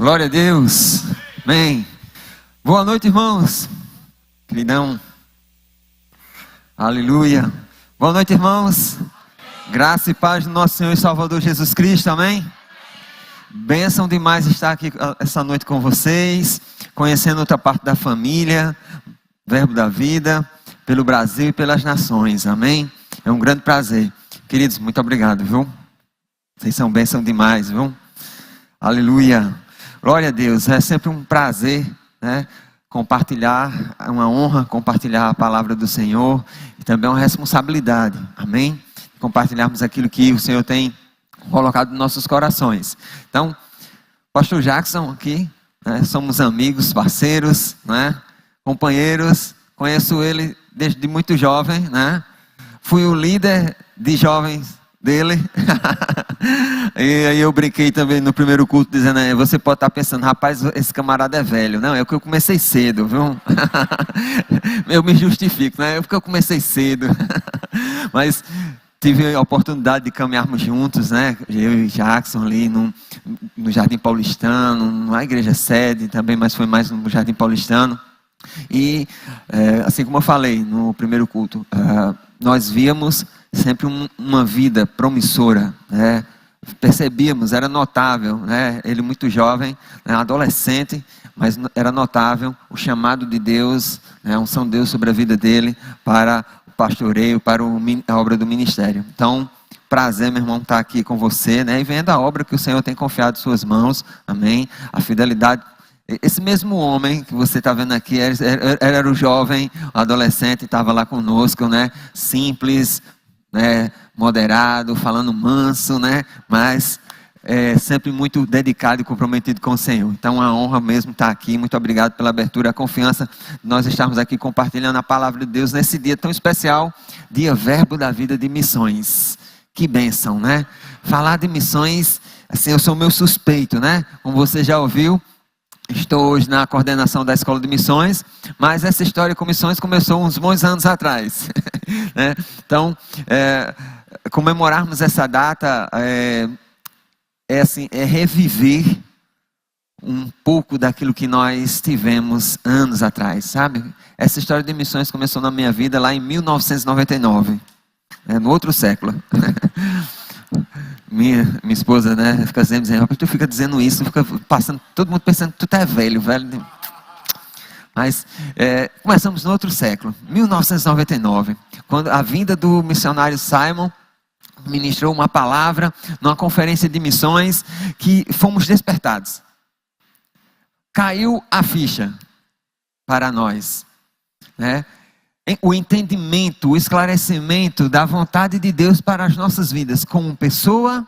Glória a Deus. Amém. Boa noite, irmãos. Queridão. Aleluia. Boa noite, irmãos. Graça e paz do nosso Senhor e Salvador Jesus Cristo. Amém. Bênção demais estar aqui essa noite com vocês, conhecendo outra parte da família, Verbo da Vida, pelo Brasil e pelas nações. Amém. É um grande prazer. Queridos, muito obrigado, viu? Vocês são bênção demais, viu? Aleluia. Glória a Deus. É sempre um prazer, né? Compartilhar, é uma honra compartilhar a palavra do Senhor e também uma responsabilidade. Amém? Compartilharmos aquilo que o Senhor tem colocado nos nossos corações. Então, pastor Jackson aqui, né? Somos amigos, parceiros, né? Companheiros. Conheço ele desde muito jovem, né? Fui o líder de jovens dele. E aí eu brinquei também no primeiro culto dizendo, você pode estar pensando, rapaz, esse camarada é velho. Não, é porque eu comecei cedo, viu? Eu me justifico, né? É porque eu comecei cedo. Mas tive a oportunidade de caminharmos juntos, né? Eu e Jackson ali no Jardim Paulistano, na igreja sede também, mas foi mais no Jardim Paulistano. E assim como eu falei no primeiro culto, nós víamos sempre uma vida promissora, né? Percebíamos, era notável, né? Ele muito jovem, né? Adolescente, mas era notável o chamado de Deus, né? A unção de Deus sobre a vida dele para o pastoreio, para a obra do ministério. Então, prazer, meu irmão, estar aqui com você, né? E vendo a obra que o Senhor tem confiado em suas mãos, amém? A fidelidade. Esse mesmo homem que você está vendo aqui, era o jovem, o adolescente, estava lá conosco, né? Simples, né? Moderado, falando manso, né? Mas sempre muito dedicado e comprometido com o Senhor. Então, é uma honra mesmo estar aqui. Muito obrigado pela abertura, a confiança de nós estarmos aqui compartilhando a palavra de Deus nesse dia tão especial, dia Verbo da Vida de Missões. Que bênção, né? Falar de missões, assim, eu sou meio suspeito, né? Como você já ouviu, estou hoje na coordenação da Escola de Missões, mas essa história com missões começou uns bons anos atrás. Né? Então, comemorarmos essa data é reviver um pouco daquilo que nós tivemos anos atrás, sabe? Essa história de missões começou na minha vida lá em 1999, no outro século. Minha esposa, né, fica dizendo, tu fica dizendo isso, fica passando, todo mundo pensando que tu é velho. Mas começamos no outro século, 1999, quando a vinda do missionário Simon ministrou uma palavra numa conferência de missões que fomos despertados. Caiu a ficha para nós, né? O entendimento, o esclarecimento da vontade de Deus para as nossas vidas, como pessoa,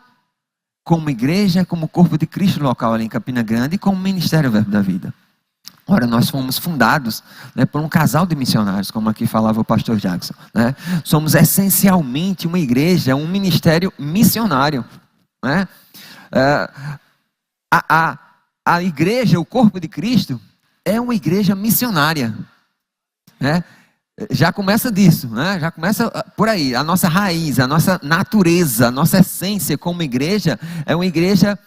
como igreja, como corpo de Cristo local ali em Campina Grande e como Ministério Verbo da Vida. Ora, nós fomos fundados, né, por um casal de missionários, como aqui falava o pastor Jackson, né? Somos essencialmente uma igreja, um ministério missionário, né? A igreja, o corpo de Cristo, é uma igreja missionária, né? Já começa disso, né? Já começa por aí. A nossa raiz, a nossa natureza, a nossa essência como igreja é uma igreja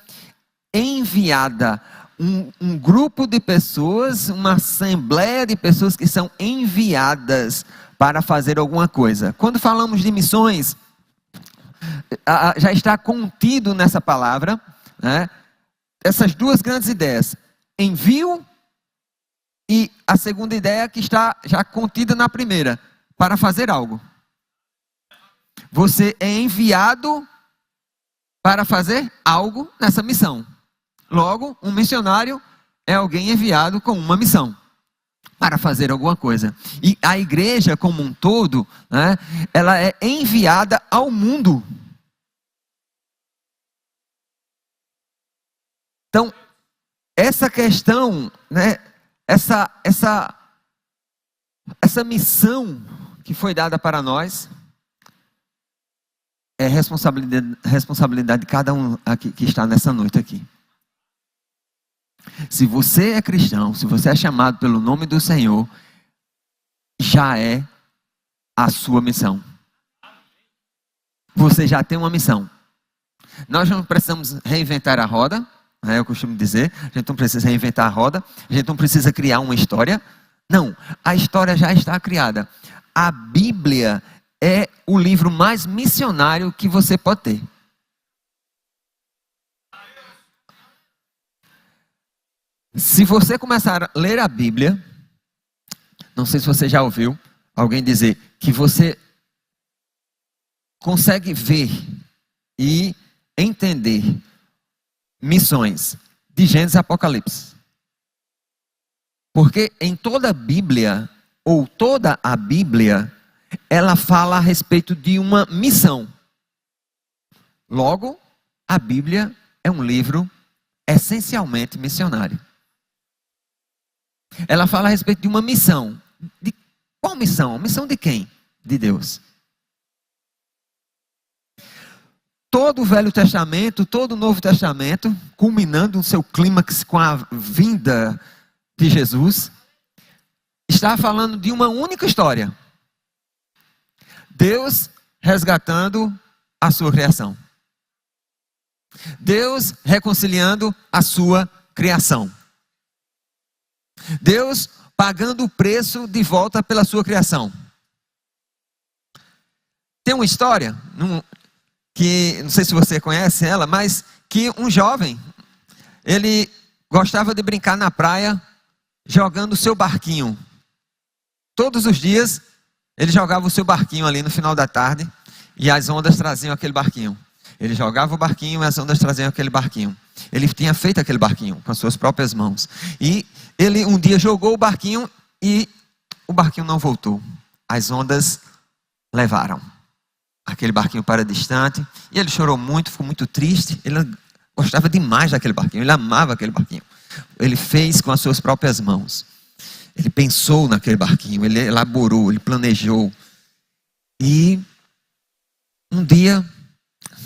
enviada. Um grupo de pessoas, uma assembleia de pessoas que são enviadas para fazer alguma coisa. Quando falamos de missões, já está contido nessa palavra, né? Essas duas grandes ideias: envio e a segunda ideia que está já contida na primeira, para fazer algo. Você é enviado para fazer algo nessa missão. Logo, um missionário é alguém enviado com uma missão, para fazer alguma coisa. E a igreja como um todo, né, ela é enviada ao mundo. Então, essa questão, né, essa missão que foi dada para nós é responsabilidade de cada um aqui, que está nessa noite aqui. Se você é cristão, se você é chamado pelo nome do Senhor, já é a sua missão. Você já tem uma missão. Nós não precisamos reinventar a roda, Eu costumo dizer, a gente não precisa reinventar a roda, a gente não precisa criar uma história. Não, a história já está criada. A Bíblia é o livro mais missionário que você pode ter. Se você começar a ler a Bíblia, não sei se você já ouviu alguém dizer que você consegue ver e entender missões de Gênesis e Apocalipse. Porque em toda a Bíblia, ou toda a Bíblia, ela fala a respeito de uma missão. Logo, a Bíblia é um livro essencialmente missionário. Ela fala a respeito de uma missão. De qual missão? Missão de quem? De Deus. Todo o Velho Testamento, todo o Novo Testamento, culminando no seu clímax com a vinda de Jesus, está falando de uma única história. Deus resgatando a sua criação. Deus reconciliando a sua criação. Deus pagando o preço de volta pela sua criação. Tem uma história, que não sei se você conhece ela, mas que um jovem, ele gostava de brincar na praia, jogando o seu barquinho. Todos os dias, ele jogava o seu barquinho ali no final da tarde, e as ondas traziam aquele barquinho. Ele jogava o barquinho e as ondas traziam aquele barquinho. Ele tinha feito aquele barquinho com as suas próprias mãos. E ele um dia jogou o barquinho e o barquinho não voltou. As ondas levaram aquele barquinho para distante. E ele chorou muito, ficou muito triste. Ele gostava demais daquele barquinho, ele amava aquele barquinho. Ele fez com as suas próprias mãos. Ele pensou naquele barquinho, ele elaborou, ele planejou. E um dia,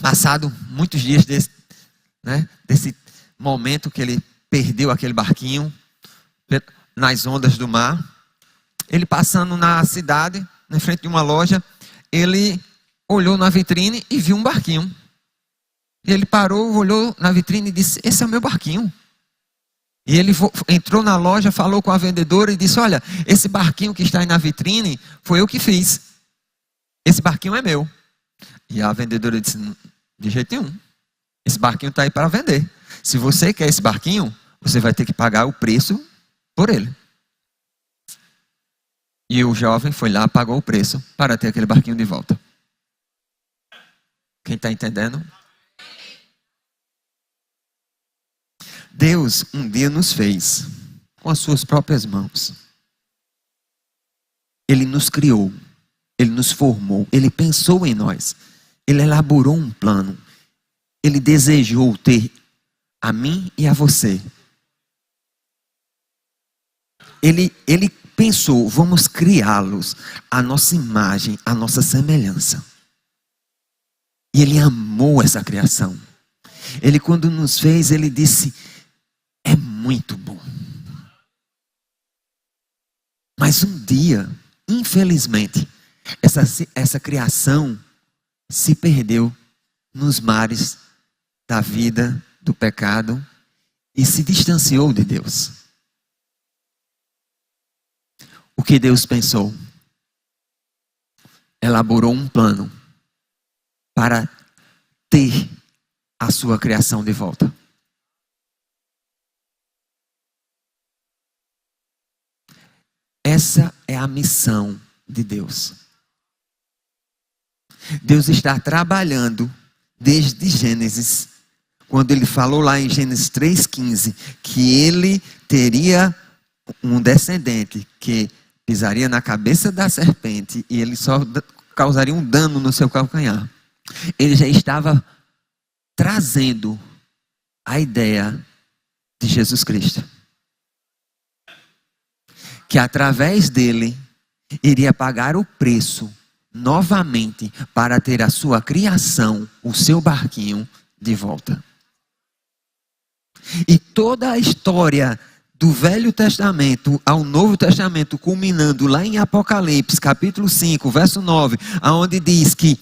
passado muitos dias desse momento que ele perdeu aquele barquinho nas ondas do mar, ele passando na cidade, na frente de uma loja, ele olhou na vitrine e viu um barquinho. E ele parou, olhou na vitrine e disse: esse é o meu barquinho. E ele entrou na loja, falou com a vendedora e disse: olha, esse barquinho que está aí na vitrine foi eu que fiz. Esse barquinho é meu. E a vendedora disse: de jeito nenhum. Esse barquinho está aí para vender. Se você quer esse barquinho, você vai ter que pagar o preço por ele. E o jovem foi lá, pagou o preço para ter aquele barquinho de volta. Quem está entendendo? Deus um dia nos fez com as suas próprias mãos. Ele nos criou, Ele nos formou, Ele pensou em nós, Ele elaborou um plano, Ele desejou ter a mim e a você. Ele pensou: vamos criá-los à nossa imagem, à nossa semelhança. E Ele amou essa criação. Ele, quando nos fez, Ele disse: é muito bom. Mas um dia, infelizmente, essa criação se perdeu nos mares da vida, do pecado, e se distanciou de Deus. O que Deus pensou? Elaborou um plano para ter a sua criação de volta. Essa é a missão de Deus. Deus está trabalhando desde Gênesis, quando Ele falou lá em Gênesis 3,15, que Ele teria um descendente que pisaria na cabeça da serpente e ele só causaria um dano no seu calcanhar. Ele já estava trazendo a ideia de Jesus Cristo, que através dele iria pagar o preço novamente para ter a sua criação, o seu barquinho, de volta. E toda a história do Velho Testamento ao Novo Testamento, culminando lá em Apocalipse, capítulo 5, verso 9, aonde diz que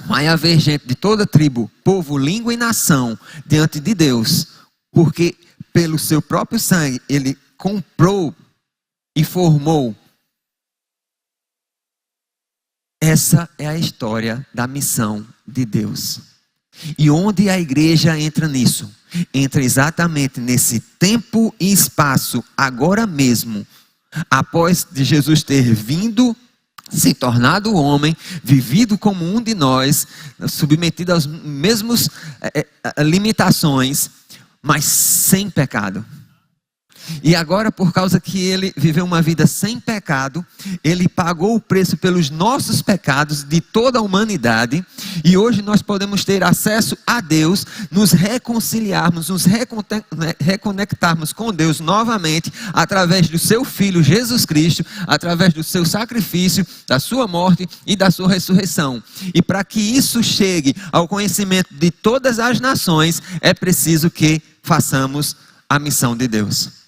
vai haver gente de toda tribo, povo, língua e nação diante de Deus, porque pelo seu próprio sangue ele comprou e formou. Essa é a história da missão de Deus. E onde a igreja entra nisso? Entra exatamente nesse tempo e espaço, agora mesmo, após de Jesus ter vindo, se tornado homem, vivido como um de nós, submetido às mesmas limitações, mas sem pecado. E agora, por causa que ele viveu uma vida sem pecado, ele pagou o preço pelos nossos pecados de toda a humanidade. E hoje nós podemos ter acesso a Deus, nos reconciliarmos, nos reconectarmos com Deus novamente, através do seu Filho Jesus Cristo, através do seu sacrifício, da sua morte e da sua ressurreição. E para que isso chegue ao conhecimento de todas as nações, é preciso que façamos a missão de Deus.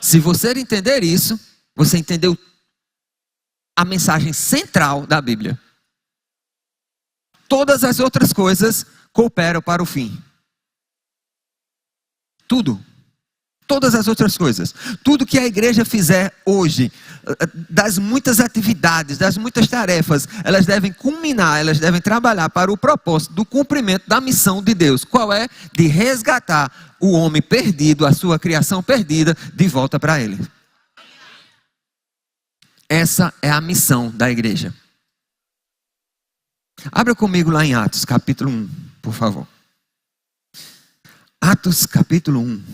Se você entender isso, você entendeu a mensagem central da Bíblia. Todas as outras coisas cooperam para o fim. Tudo. Todas as outras coisas. Tudo que a igreja fizer hoje, das muitas atividades, das muitas tarefas, elas devem culminar, elas devem trabalhar para o propósito do cumprimento da missão de Deus. Qual é? De resgatar o homem perdido, a sua criação perdida, de volta para Ele. Essa é a missão da igreja. Abra comigo lá em Atos, capítulo 1, por favor. Atos, capítulo 1.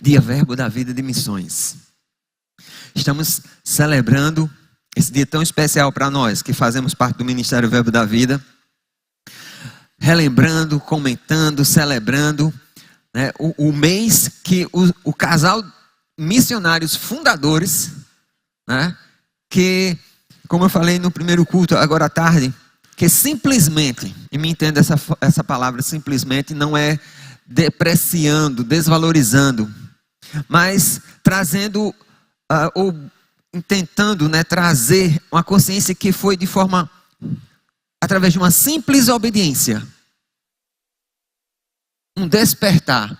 Dia Verbo da Vida de Missões. Estamos celebrando esse dia tão especial para nós, que fazemos parte do Ministério Verbo da Vida. Relembrando, comentando, celebrando, né, o mês que o casal missionários fundadores, né, que, como eu falei no primeiro culto, agora à tarde, que simplesmente, e me entenda essa palavra simplesmente, não é depreciando, desvalorizando, mas trazendo, ou tentando, né, trazer uma consciência que foi de forma, através de uma simples obediência, um despertar,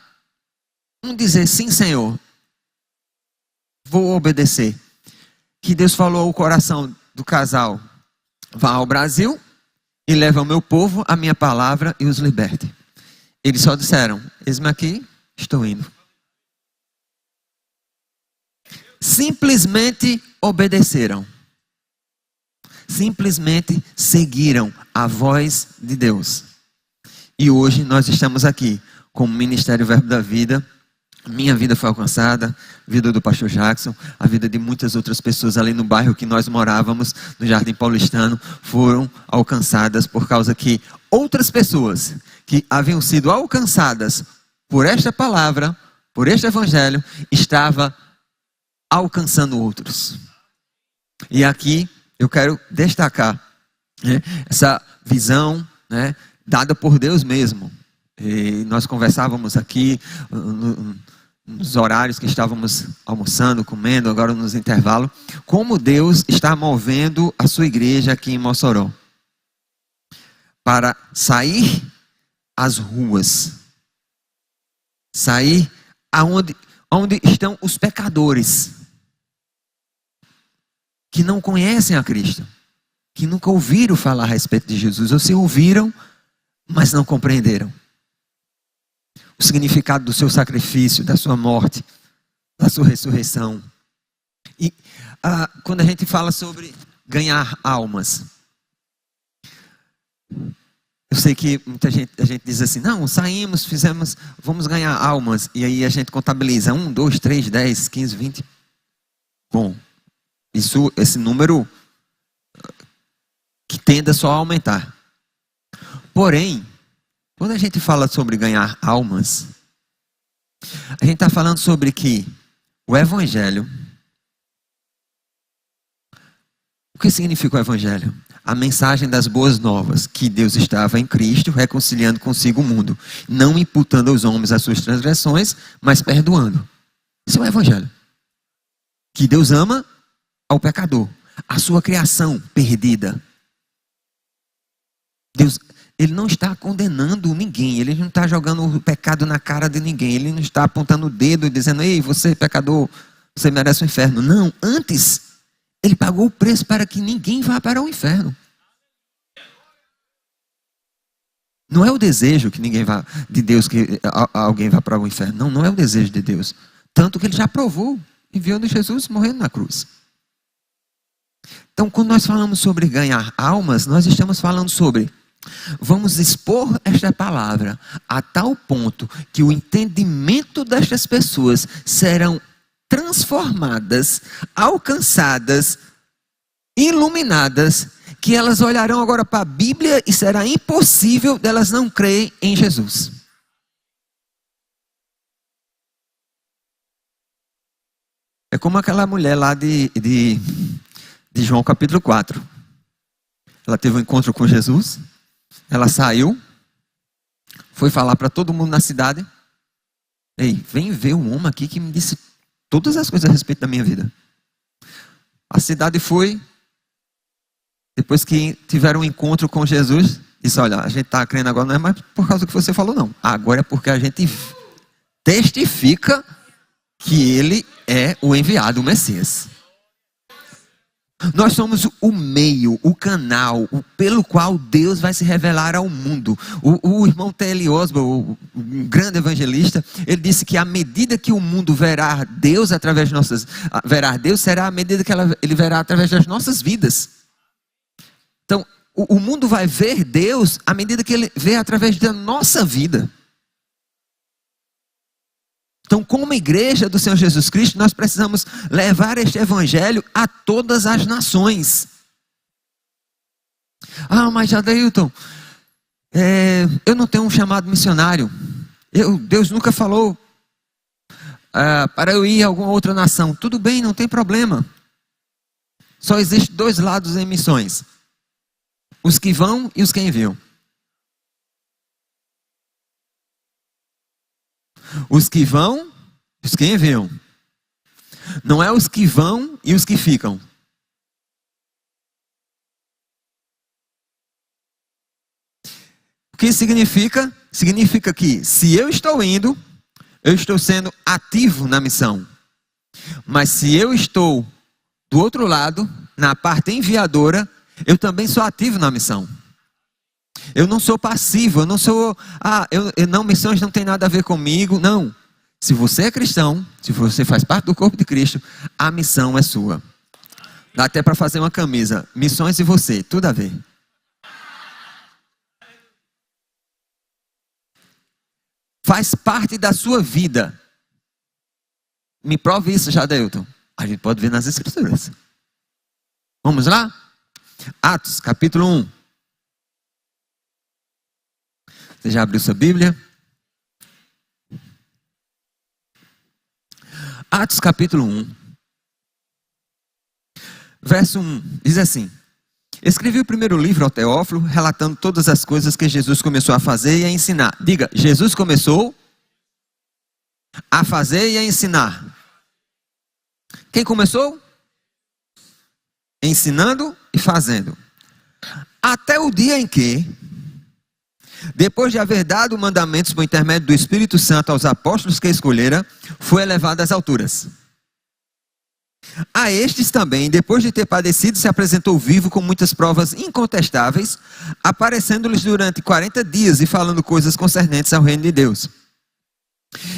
um dizer, sim Senhor, vou obedecer. Que Deus falou ao coração do casal, vá ao Brasil e leve ao meu povo a minha palavra e os liberte. Eles só disseram, eis-me aqui, estou indo. Simplesmente obedeceram. Simplesmente seguiram a voz de Deus. E hoje nós estamos aqui como Ministério Verbo da Vida. Minha vida foi alcançada, a vida do pastor Jackson, a vida de muitas outras pessoas ali no bairro que nós morávamos, no Jardim Paulistano, foram alcançadas por causa que outras pessoas que haviam sido alcançadas por esta palavra, por este evangelho, estavam alcançando outros. E aqui eu quero destacar, né, essa visão, né, dada por Deus mesmo. E nós conversávamos aqui nos horários que estávamos almoçando, comendo, agora nos intervalos, como Deus está movendo a sua igreja aqui em Mossoró para sair às ruas, sair onde estão os pecadores que não conhecem a Cristo, que nunca ouviram falar a respeito de Jesus, ou se ouviram, mas não compreenderam o significado do seu sacrifício, da sua morte, da sua ressurreição. E quando a gente fala sobre ganhar almas, eu sei que a gente diz assim, não, saímos, fizemos, vamos ganhar almas. E aí a gente contabiliza 1, 2, 3, 10, 15, 20. Bom, esse número que tende a só aumentar. Porém, quando a gente fala sobre ganhar almas, a gente está falando sobre que o Evangelho, o que significa o Evangelho? A mensagem das boas novas, que Deus estava em Cristo, reconciliando consigo o mundo, não imputando aos homens as suas transgressões, mas perdoando. Isso é o Evangelho. que Deus ama ao pecador, a sua criação perdida. Deus, Ele não está condenando ninguém, Ele não está jogando o pecado na cara de ninguém, Ele não está apontando o dedo e dizendo, ei, você pecador, você merece o inferno. Não, antes, Ele pagou o preço para que ninguém vá para o inferno. Não é o desejo que ninguém vá, de Deus, que alguém vá para o inferno. Não, não é o desejo de Deus. Tanto que Ele já provou, enviando Jesus morrendo na cruz. Então, quando nós falamos sobre ganhar almas, nós estamos falando sobre, vamos expor esta palavra a tal ponto que o entendimento destas pessoas serão transformadas, alcançadas, iluminadas, que elas olharão agora para a Bíblia e será impossível delas não crerem em Jesus. É como aquela mulher lá de João capítulo 4. Ela teve um encontro com Jesus, ela saiu, foi falar para todo mundo na cidade, ei, vem ver um homem aqui que me disse todas as coisas a respeito da minha vida. A cidade foi, depois que tiveram um encontro com Jesus, disse, olha, a gente está crendo agora, não é mais por causa do que você falou não, agora é porque a gente testifica que Ele é o enviado, o Messias. Nós somos o meio, o canal, pelo qual Deus vai se revelar ao mundo. O irmão T.L. Osborne, um grande evangelista, ele disse que a medida que o mundo verá Deus através de verá Deus será a medida que ele verá através das nossas vidas. Então, o mundo vai ver Deus à medida que ele vê através da nossa vida. Então, como igreja do Senhor Jesus Cristo, nós precisamos levar este evangelho a todas as nações. Ah, mas Jadeilton, eu não tenho um chamado missionário. Deus nunca falou para eu ir a alguma outra nação. Tudo bem, não tem problema. Só existem dois lados em missões. Os que vão e os que enviam. Os que vão e os que enviam. Não é os que vão e os que ficam. O que significa? Significa que se eu estou indo, eu estou sendo ativo na missão. Mas se eu estou do outro lado, na parte enviadora, eu também sou ativo na missão. Eu não sou passivo, eu não sou, missões não tem nada a ver comigo, não. Se você é cristão, se você faz parte do corpo de Cristo, a missão é sua. Dá até para fazer uma camisa, missões e você, tudo a ver. Faz parte da sua vida. Me prove isso, Jadeilton. A gente pode ver nas Escrituras. Vamos lá? Atos, capítulo 1. Você já abriu sua Bíblia? Atos capítulo 1. Verso 1. Diz assim. Escrevi o primeiro livro ao Teófilo, relatando todas as coisas que Jesus começou a fazer e a ensinar. Diga, Jesus começou a fazer e a ensinar. Quem começou? Ensinando e fazendo. Até o dia em que, depois de haver dado mandamentos por intermédio do Espírito Santo aos apóstolos que escolhera, foi elevado às alturas. A estes também, depois de ter padecido, se apresentou vivo com muitas provas incontestáveis, aparecendo-lhes durante 40 dias e falando coisas concernentes ao reino de Deus.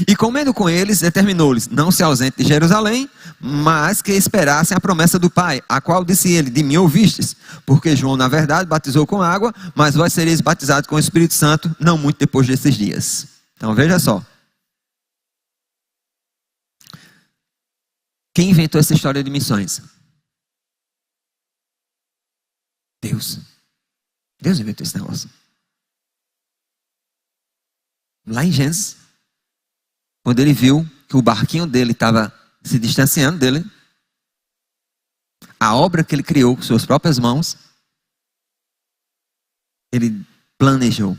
E comendo com eles, determinou-lhes, não se ausente de Jerusalém, mas que esperassem a promessa do Pai, a qual disse ele, de mim ouvistes, porque João na verdade batizou com água, mas vós sereis batizados com o Espírito Santo, não muito depois desses dias. Então veja só. Quem inventou essa história de missões? Deus. Deus inventou esse negócio. Lá em Gênesis, quando ele viu que o barquinho dele estava se distanciando dele, a obra que ele criou com suas próprias mãos, ele planejou.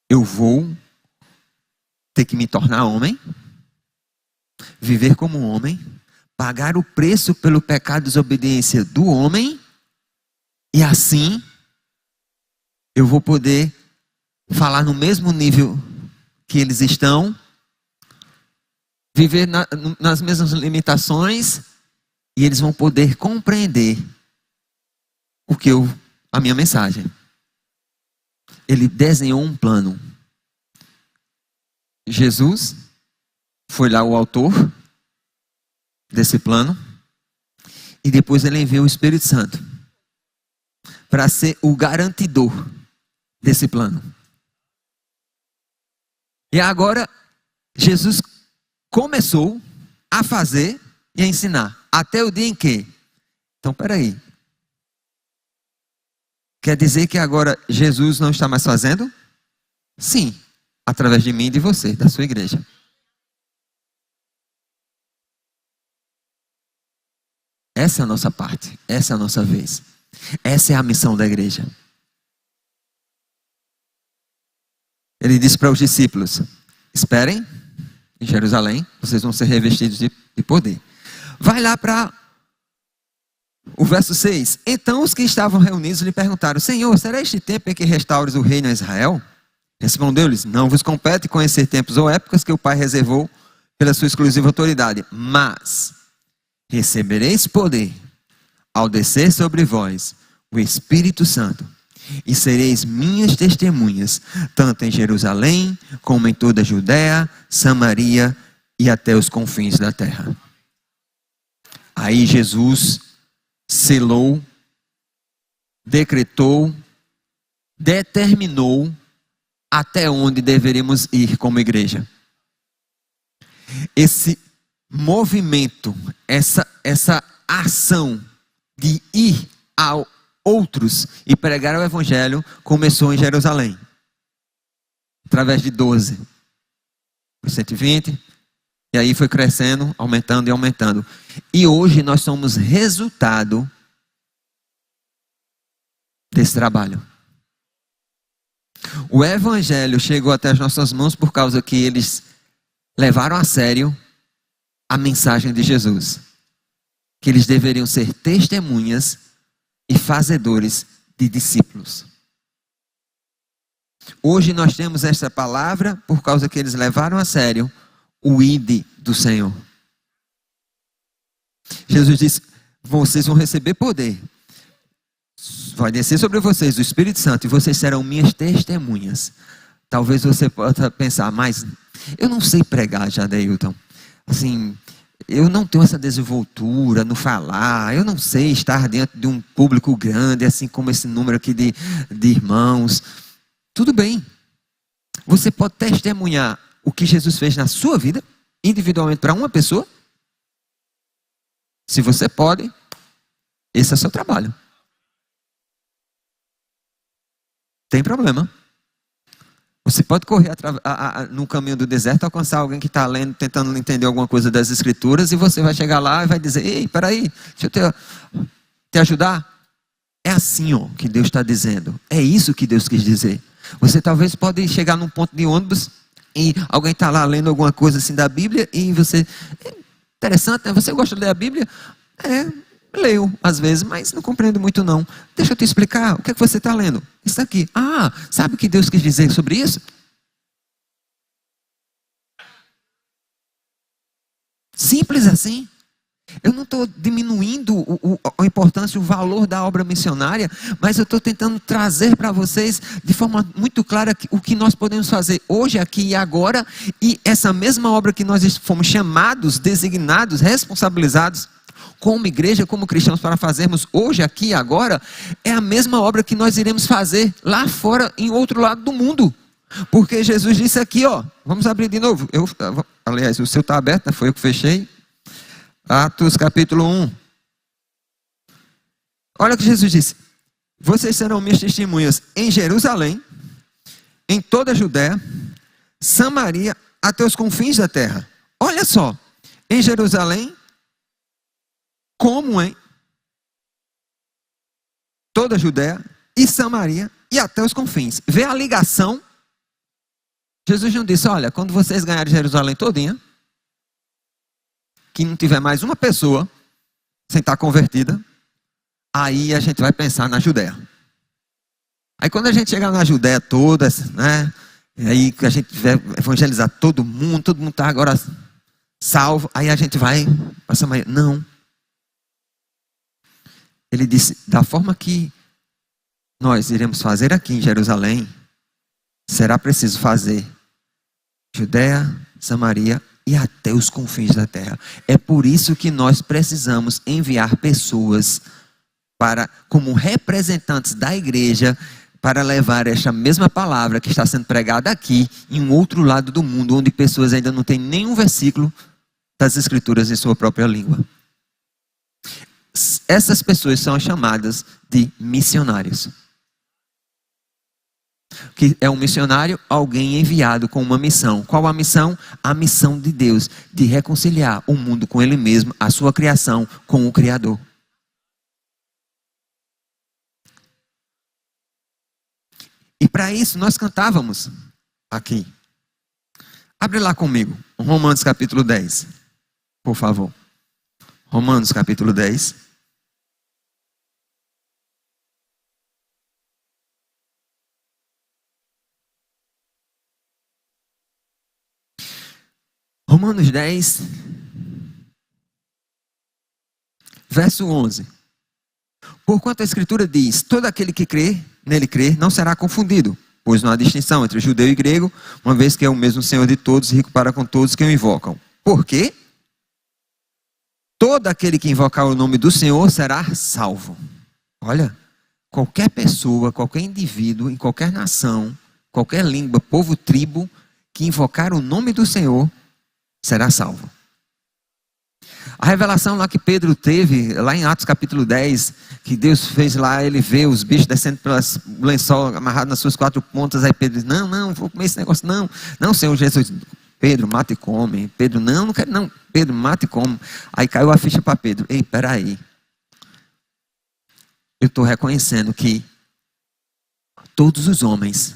Eu vou ter que me tornar homem, viver como um homem, pagar o preço pelo pecado e desobediência do homem, e assim eu vou poder falar no mesmo nível que eles estão, viver nas mesmas limitações, e eles vão poder compreender a minha mensagem. Ele desenhou um plano. Jesus foi lá o autor desse plano, e depois ele enviou o Espírito Santo para ser o garantidor desse plano. E agora Jesus começou a fazer e a ensinar, até o dia em que... Então, peraí. Quer dizer que agora Jesus não está mais fazendo? Sim, através de mim e de você, da sua igreja. Essa é a nossa parte, essa é a nossa vez. Essa é a missão da igreja. Ele disse para os discípulos: esperem em Jerusalém, vocês vão ser revestidos de poder. Vai lá para o verso 6. Então os que estavam reunidos lhe perguntaram: Senhor, será este tempo em que restaures o reino a Israel? Respondeu-lhes: não vos compete conhecer tempos ou épocas que o Pai reservou pela sua exclusiva autoridade, mas recebereis poder ao descer sobre vós o Espírito Santo, e sereis minhas testemunhas, tanto em Jerusalém, como em toda a Judéia, Samaria e até os confins da terra. Aí Jesus selou, decretou, determinou até onde deveríamos ir como igreja. Esse movimento, essa ação de ir a outros e pregar o evangelho começou em Jerusalém, através de 12, 120, e aí foi crescendo, aumentando e aumentando. E hoje nós somos resultado desse trabalho. O evangelho chegou até as nossas mãos por causa que eles levaram a sério a mensagem de Jesus, que eles deveriam ser testemunhas e fazedores de discípulos. Hoje nós temos esta palavra por causa que eles levaram a sério o ide do Senhor. Jesus disse: vocês vão receber poder, vai descer sobre vocês o Espírito Santo, e vocês serão minhas testemunhas. Talvez você possa pensar: mas eu não sei pregar, Jadeilton. Assim, eu não tenho essa desenvoltura no falar, eu não sei estar diante de um público grande, assim como esse número aqui de irmãos. Tudo bem. Você pode testemunhar o que Jesus fez na sua vida, individualmente para uma pessoa. Se você pode, esse é o seu trabalho. Tem problema. Você pode correr no caminho do deserto, alcançar alguém que está lendo, tentando entender alguma coisa das escrituras, e você vai chegar lá e vai dizer: ei, peraí, deixa eu te ajudar. É assim que Deus está dizendo. É isso que Deus quis dizer. Você talvez pode chegar num ponto de ônibus e alguém está lá lendo alguma coisa assim da Bíblia, e você... Interessante, né? Você gosta de ler a Bíblia? Leio às vezes, mas não compreendo muito não. Deixa eu te explicar, o que é que você está lendo? Isso aqui. Ah, sabe o que Deus quis dizer sobre isso? Simples assim. Eu não estou diminuindo a importância, o valor da obra missionária, mas eu estou tentando trazer para vocês de forma muito clara o que nós podemos fazer hoje, aqui e agora, e essa mesma obra que nós fomos chamados, designados, responsabilizados como igreja, como cristãos, para fazermos hoje, aqui e agora, é a mesma obra que nós iremos fazer lá fora, em outro lado do mundo. Porque Jesus disse aqui, vamos abrir de novo. Aliás, o seu está aberto, né? Foi eu que fechei. Atos capítulo 1. Olha o que Jesus disse: vocês serão minhas testemunhas em Jerusalém, em toda a Judéia, Samaria, até os confins da terra. Olha só, em Jerusalém, como em toda a Judéia e Samaria e até os confins. Vê a ligação? Jesus não disse: olha, quando vocês ganharem Jerusalém todinha, que não tiver mais uma pessoa sem estar convertida, aí a gente vai pensar na Judéia. Aí quando a gente chegar na Judéia toda, né? Aí que a gente vai evangelizar todo mundo está agora salvo, aí a gente vai para Samaria. Não. Ele disse, da forma que nós iremos fazer aqui em Jerusalém, será preciso fazer Judéia, Samaria e até os confins da terra. É por isso que nós precisamos enviar pessoas como representantes da igreja, para levar esta mesma palavra que está sendo pregada aqui, em um outro lado do mundo, onde pessoas ainda não têm nenhum versículo das Escrituras em sua própria língua. Essas pessoas são chamadas de missionários. Que é um missionário, alguém enviado com uma missão. Qual a missão? A missão de Deus, de reconciliar o mundo com Ele mesmo, a sua criação com o Criador. E para isso nós cantávamos aqui. Abre lá comigo, Romanos capítulo 10, por favor. Romanos capítulo 10. Romanos 10, verso 11. Porquanto a Escritura diz, todo aquele que nele crê, não será confundido, pois não há distinção entre judeu e grego, uma vez que é o mesmo Senhor de todos, rico para com todos que o invocam. Por quê? Todo aquele que invocar o nome do Senhor será salvo. Olha, qualquer pessoa, qualquer indivíduo, em qualquer nação, qualquer língua, povo, tribo, que invocar o nome do Senhor, será salvo. A revelação lá que Pedro teve, lá em Atos capítulo 10, que Deus fez lá, ele vê os bichos descendo pelas lençol amarrados nas suas 4 pontas, aí Pedro diz, não, vou comer esse negócio, não, Senhor Jesus, Pedro, mata e come. Pedro, não quero não, Pedro, mata e come. Aí caiu a ficha para Pedro, ei, peraí, eu estou reconhecendo que todos os homens,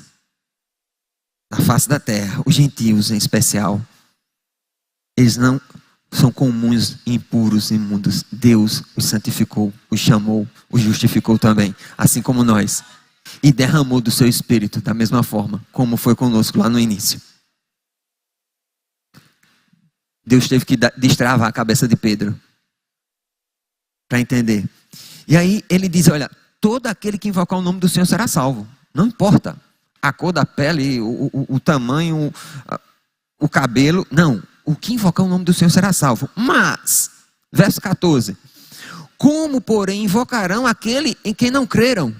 na face da terra, os gentios em especial, eles não são comuns, impuros, imundos. Deus os santificou, os chamou, os justificou também, assim como nós. E derramou do seu Espírito da mesma forma, como foi conosco lá no início. Deus teve que destravar a cabeça de Pedro, para entender. E aí ele diz, olha, todo aquele que invocar o nome do Senhor será salvo. Não importa a cor da pele, o tamanho, o cabelo, não. O que invocar o nome do Senhor será salvo. Mas, verso 14. Como, porém, invocarão aquele em quem não creram?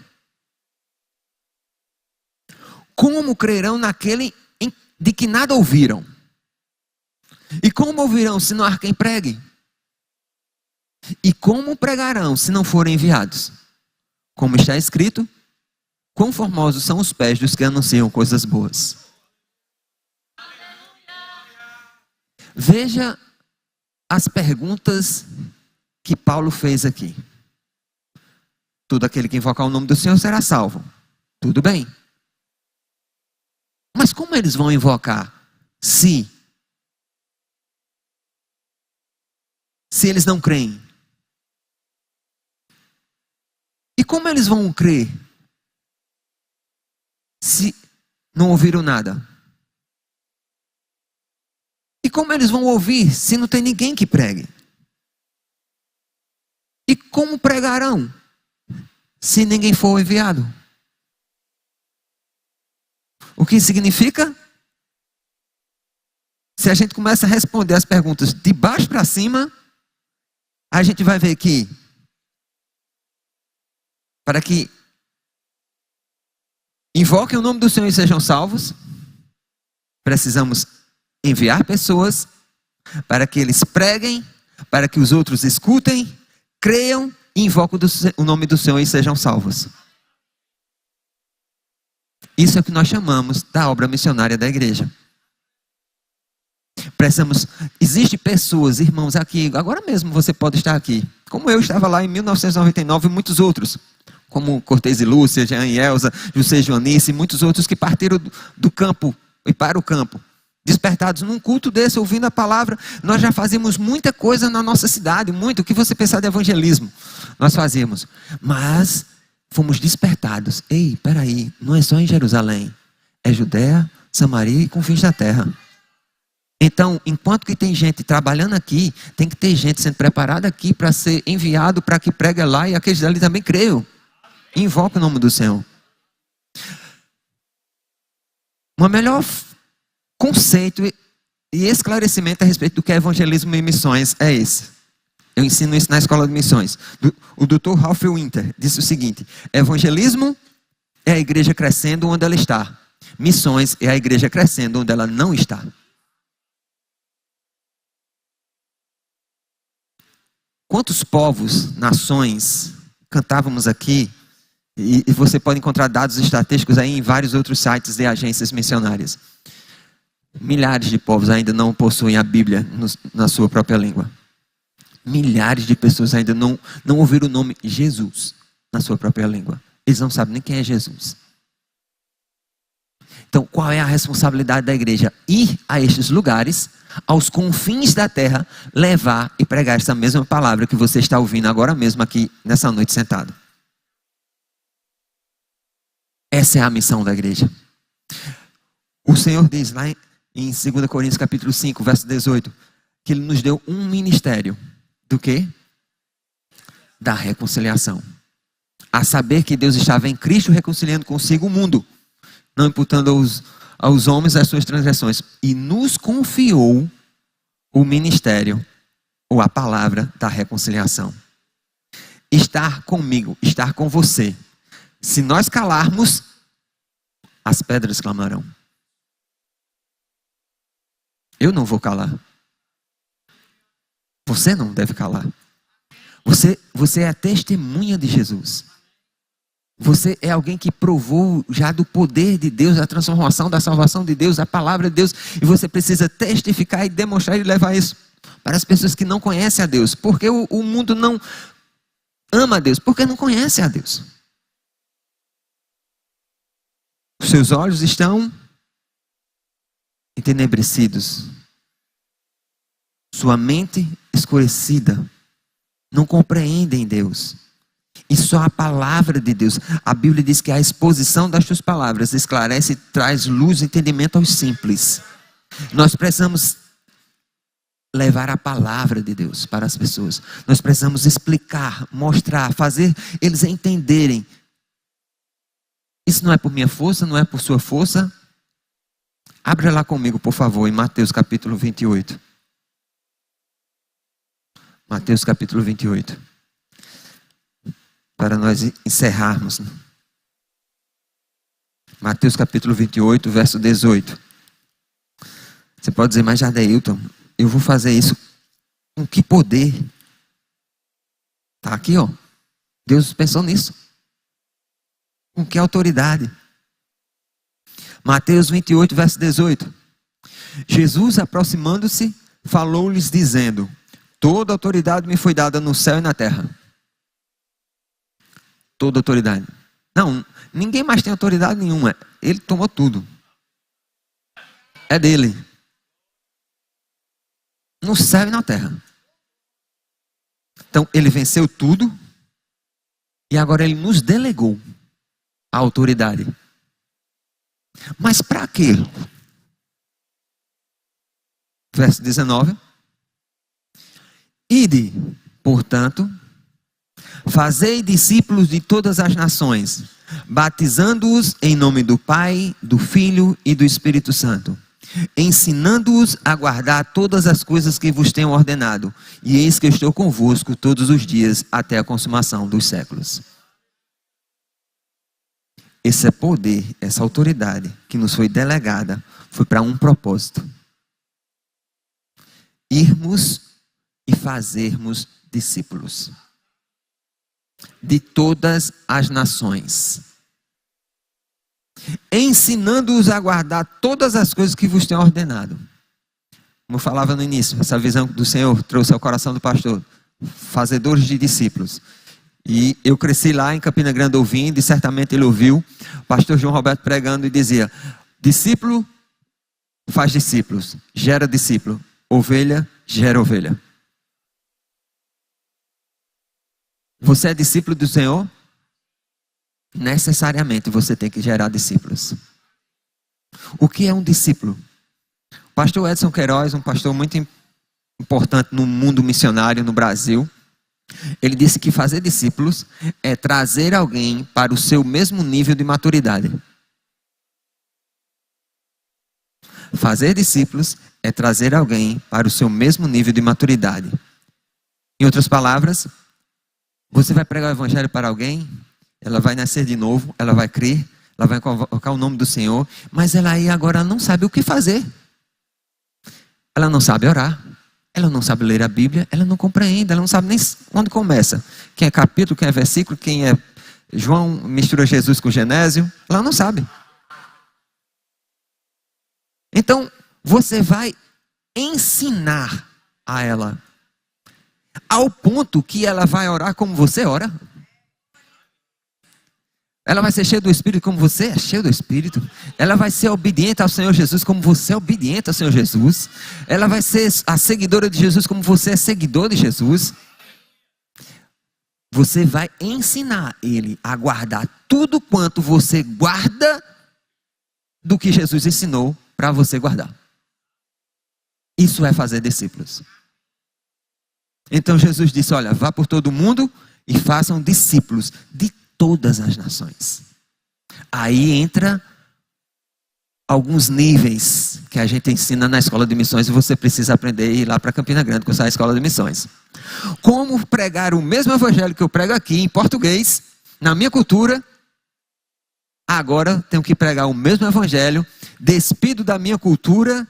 Como crerão naquele de que nada ouviram? E como ouvirão se não há quem pregue? E como pregarão se não forem enviados? Como está escrito, quão formosos são os pés dos que anunciam coisas boas. Veja as perguntas que Paulo fez aqui. Todo aquele que invocar o nome do Senhor será salvo. Tudo bem. Mas como eles vão invocar se eles não creem? E como eles vão crer se não ouviram nada? E como eles vão ouvir se não tem ninguém que pregue? E como pregarão se ninguém for enviado? O que significa? Se a gente começa a responder as perguntas de baixo para cima, a gente vai ver que para que invoquem o nome do Senhor e sejam salvos, precisamos enviar pessoas para que eles preguem, para que os outros escutem, creiam e invoquem o nome do Senhor e sejam salvos. Isso é o que nós chamamos da obra missionária da igreja. Existem pessoas, irmãos, aqui, agora mesmo você pode estar aqui, como eu estava lá em 1999 e muitos outros, como Cortez e Lúcia, Jean e Elza, José e Joanice e muitos outros que partiram do campo e para o campo, despertados num culto desse, ouvindo a palavra. Nós já fazemos muita coisa na nossa cidade, muito. O que você pensar de evangelismo, nós fazemos. Mas fomos despertados. Ei, peraí, não é só em Jerusalém. É Judéia, Samaria e confins da terra. Então, enquanto que tem gente trabalhando aqui, tem que ter gente sendo preparada aqui para ser enviado para que pregue lá, e aqueles ali também creiam. Invoca o nome do Senhor. O melhor conceito e esclarecimento a respeito do que é evangelismo e missões é esse. Eu ensino isso na escola de missões. O Dr. Ralph Winter disse o seguinte: evangelismo é a igreja crescendo onde ela está. Missões é a igreja crescendo onde ela não está. Quantos povos, nações cantávamos aqui, e você pode encontrar dados estatísticos aí em vários outros sites de agências missionárias. Milhares de povos ainda não possuem a Bíblia na sua própria língua. Milhares de pessoas ainda não ouviram o nome Jesus na sua própria língua. Eles não sabem nem quem é Jesus. Então, qual é a responsabilidade da igreja? Ir a estes lugares, aos confins da terra, levar e pregar essa mesma palavra que você está ouvindo agora mesmo aqui, nessa noite sentado. Essa é a missão da igreja. O Senhor diz lá em 2 Coríntios capítulo 5, verso 18, que Ele nos deu um ministério. Do quê? Da reconciliação. A saber que Deus estava em Cristo reconciliando consigo o mundo, não imputando aos homens as suas transgressões, e nos confiou o ministério, ou a palavra da reconciliação. Estar comigo, estar com você. Se nós calarmos, as pedras clamarão. Eu não vou calar. Você não deve calar. Você é a testemunha de Jesus. Você é alguém que provou já do poder de Deus, da transformação, da salvação de Deus, da palavra de Deus. E você precisa testificar e demonstrar e levar isso para as pessoas que não conhecem a Deus. Porque o mundo não ama a Deus, porque não conhece a Deus. Os seus olhos estão entenebrecidos. Sua mente escurecida. Não compreendem Deus. E só a palavra de Deus. A Bíblia diz que a exposição das suas palavras esclarece e traz luz e entendimento aos simples. Nós precisamos levar a palavra de Deus para as pessoas. Nós precisamos explicar, mostrar, fazer eles entenderem. Isso não é por minha força, não é por sua força. Abra lá comigo, por favor, em Mateus capítulo 28. Mateus capítulo 28. Para nós encerrarmos. Mateus capítulo 28, verso 18. Você pode dizer, mas Jadeilton, eu vou fazer isso com que poder? Está aqui, ó. Deus pensou nisso. Com que autoridade? Mateus 28, verso 18. Jesus, aproximando-se, falou-lhes dizendo: toda autoridade me foi dada no céu e na terra. Toda autoridade. Não, ninguém mais tem autoridade nenhuma. Ele tomou tudo. É dele. No céu e na terra. Então, ele venceu tudo. E agora ele nos delegou a autoridade. Mas para quê? Verso 19. Ide, portanto, fazei discípulos de todas as nações, batizando-os em nome do Pai, do Filho e do Espírito Santo, ensinando-os a guardar todas as coisas que vos tenho ordenado, e eis que eu estou convosco todos os dias até a consumação dos séculos. Esse poder, essa autoridade que nos foi delegada, foi para um propósito: irmos e fazermos discípulos de todas as nações, ensinando-os a guardar todas as coisas que vos tenho ordenado. Como eu falava no início, essa visão do Senhor trouxe ao coração do pastor, fazedores de discípulos. E eu cresci lá em Campina Grande ouvindo, e certamente ele ouviu o pastor João Roberto pregando e dizia: discípulo faz discípulos, gera discípulo. Ovelha gera ovelha. Você é discípulo do Senhor? Necessariamente você tem que gerar discípulos. O que é um discípulo? O pastor Edson Queiroz, um pastor muito importante no mundo missionário no Brasil, ele disse que fazer discípulos é trazer alguém para o seu mesmo nível de maturidade. Fazer discípulos é trazer alguém para o seu mesmo nível de maturidade. Em outras palavras, você vai pregar o evangelho para alguém, ela vai nascer de novo, ela vai crer, ela vai colocar o nome do Senhor, mas ela aí agora não sabe o que fazer. Ela não sabe orar, ela não sabe ler a Bíblia, ela não compreende, ela não sabe nem onde começa. Quem é capítulo, quem é versículo, quem é João, mistura Jesus com Genésio, ela não sabe. Então, você vai ensinar a ela, ao ponto que ela vai orar como você ora. Ela vai ser cheia do Espírito como você é cheio do Espírito. Ela vai ser obediente ao Senhor Jesus como você é obediente ao Senhor Jesus. Ela vai ser a seguidora de Jesus como você é seguidor de Jesus. Você vai ensinar ele a guardar tudo quanto você guarda do que Jesus ensinou para você guardar. Isso é fazer discípulos. Então Jesus disse, olha, vá por todo mundo e façam discípulos de todas as nações. Aí entra alguns níveis que a gente ensina na escola de missões e você precisa aprender a ir lá para Campina Grande com essa escola de missões. Como pregar o mesmo evangelho que eu prego aqui em português, na minha cultura, agora tenho que pregar o mesmo evangelho, despido da minha cultura,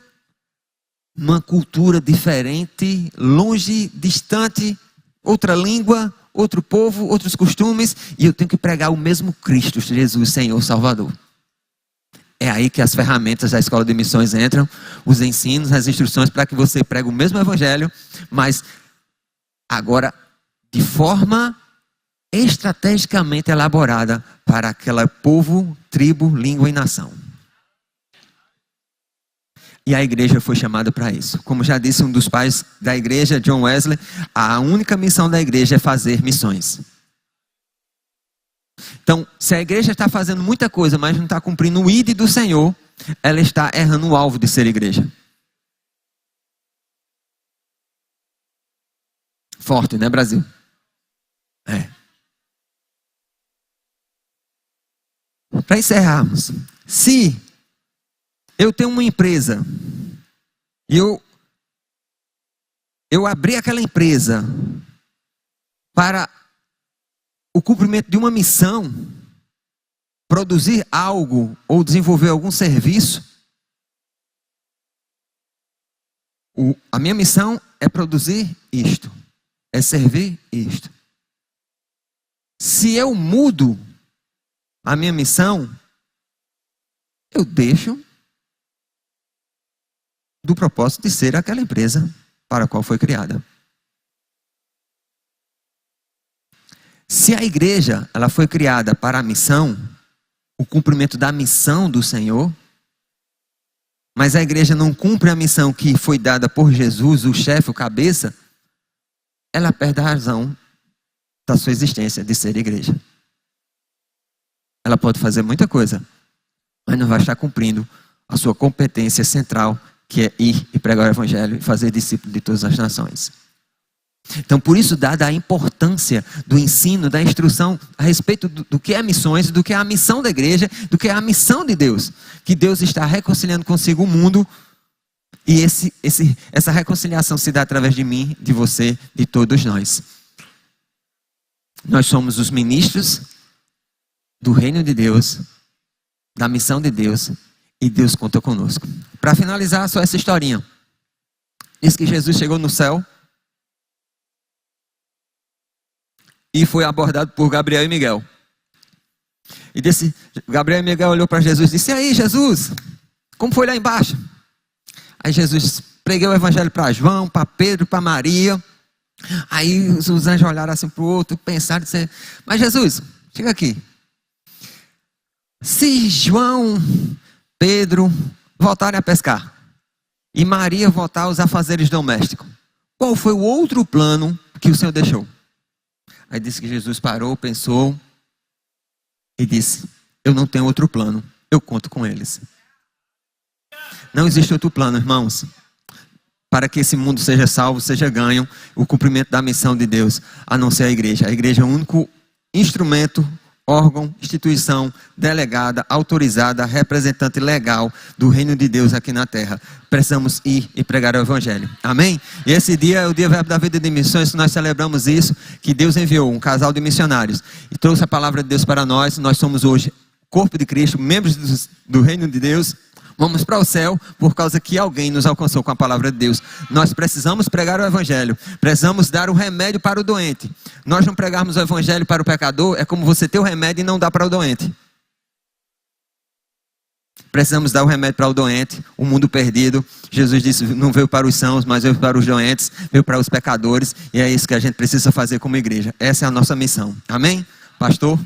numa cultura diferente, longe, distante, outra língua, outro povo, outros costumes, e eu tenho que pregar o mesmo Cristo, Jesus, Senhor, Salvador. É aí que as ferramentas da escola de missões entram, os ensinos, as instruções para que você pregue o mesmo evangelho, mas agora de forma estrategicamente elaborada para aquele povo, tribo, língua e nação. E a igreja foi chamada para isso. Como já disse um dos pais da igreja, John Wesley, a única missão da igreja é fazer missões. Então, se a igreja está fazendo muita coisa, mas não está cumprindo o ID do Senhor, ela está errando o alvo de ser igreja. Forte, né, Brasil? É. Para encerrarmos, se eu tenho uma empresa e eu abri aquela empresa para o cumprimento de uma missão, produzir algo ou desenvolver algum serviço, a minha missão é produzir isto, é servir isto. Se eu mudo a minha missão, eu deixo do propósito de ser aquela empresa para a qual foi criada. Se a igreja ela foi criada para a missão, o cumprimento da missão do Senhor, mas a igreja não cumpre a missão que foi dada por Jesus, o chefe, o cabeça, ela perde a razão da sua existência de ser igreja. Ela pode fazer muita coisa, mas não vai estar cumprindo a sua competência central, que é ir e pregar o evangelho e fazer discípulos de todas as nações. Então, por isso, dada a importância do ensino, da instrução a respeito do que é missões, do que é a missão da igreja, do que é a missão de Deus, que Deus está reconciliando consigo o mundo, e essa reconciliação se dá através de mim, de você, de todos nós. Nós somos os ministros do reino de Deus, da missão de Deus, e Deus conta conosco. Para finalizar, só essa historinha. Diz que Jesus chegou no céu e foi abordado por Gabriel e Miguel. E disse, Gabriel e Miguel olhou para Jesus e disse, e aí Jesus, como foi lá embaixo? Aí Jesus pregou o evangelho para João, para Pedro, para Maria. Aí os anjos olharam assim para o outro, pensaram e disseram, mas Jesus, chega aqui. Se João, Pedro voltarem a pescar, e Maria voltar aos afazeres domésticos. Qual foi o outro plano que o Senhor deixou? Aí disse que Jesus parou, pensou e disse: eu não tenho outro plano, eu conto com eles. Não existe outro plano, irmãos, para que esse mundo seja salvo, seja ganho, o cumprimento da missão de Deus, a não ser a igreja. A igreja é o único instrumento, órgão, instituição, delegada, autorizada, representante legal do reino de Deus aqui na terra. Precisamos ir e pregar o evangelho. Amém? E esse dia é o dia da vida de missões, nós celebramos isso, que Deus enviou um casal de missionários e trouxe a palavra de Deus para nós. Nós somos hoje corpo de Cristo, membros do reino de Deus. Vamos para o céu por causa que alguém nos alcançou com a palavra de Deus. Nós precisamos pregar o evangelho. Precisamos dar o remédio para o doente. Nós não pregarmos o evangelho para o pecador, é como você ter o remédio e não dar para o doente. Precisamos dar o remédio para o doente, o mundo perdido. Jesus disse, não veio para os sãos, mas veio para os doentes, veio para os pecadores. E é isso que a gente precisa fazer como igreja. Essa é a nossa missão. Amém? Pastor?